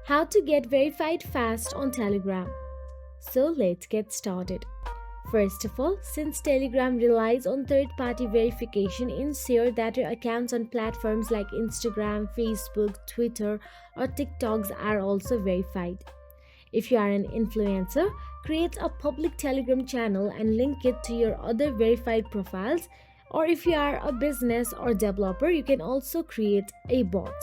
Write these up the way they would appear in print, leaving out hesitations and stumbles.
How to get verified fast on Telegram. So let's get started. First of all, since Telegram relies on third party verification, ensure that your accounts on platforms like Instagram, Facebook, Twitter, or TikToks are also verified. If you are an influencer, create a public Telegram channel and link it to your other verified profiles. Or if you are a business or developer, you can also create a bot.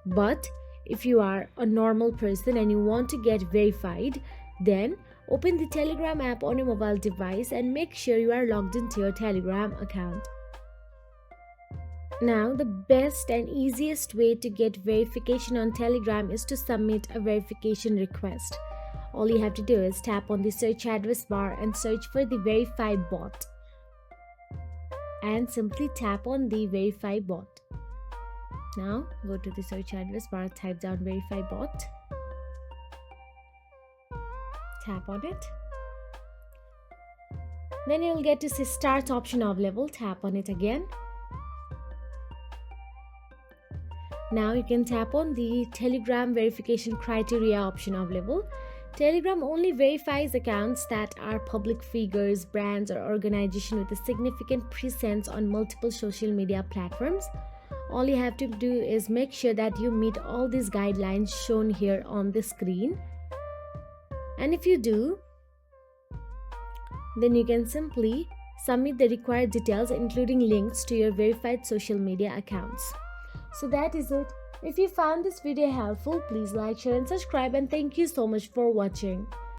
But if you are a normal person and you want to get verified, then open the Telegram app on your mobile device and make sure you are logged into your Telegram account. Now, the best and easiest way to get verification on Telegram is to submit a verification request. All you have to do is tap on the search address bar and search for the verify bot. And simply tap on the verify bot. Now, go to the search address bar, type down verify bot. Tap on it. Then you'll get to see start option available. Tap on it again. Now you can tap on the Telegram verification criteria option available. Telegram only verifies accounts that are public figures, brands, or organizations with a significant presence on multiple social media platforms. All you have to do is make sure that you meet all these guidelines shown here on the screen. And if you do, then you can simply submit the required details, including links to your verified social media accounts. So that is it. If you found this video helpful, please like, share and subscribe, and thank you so much for watching.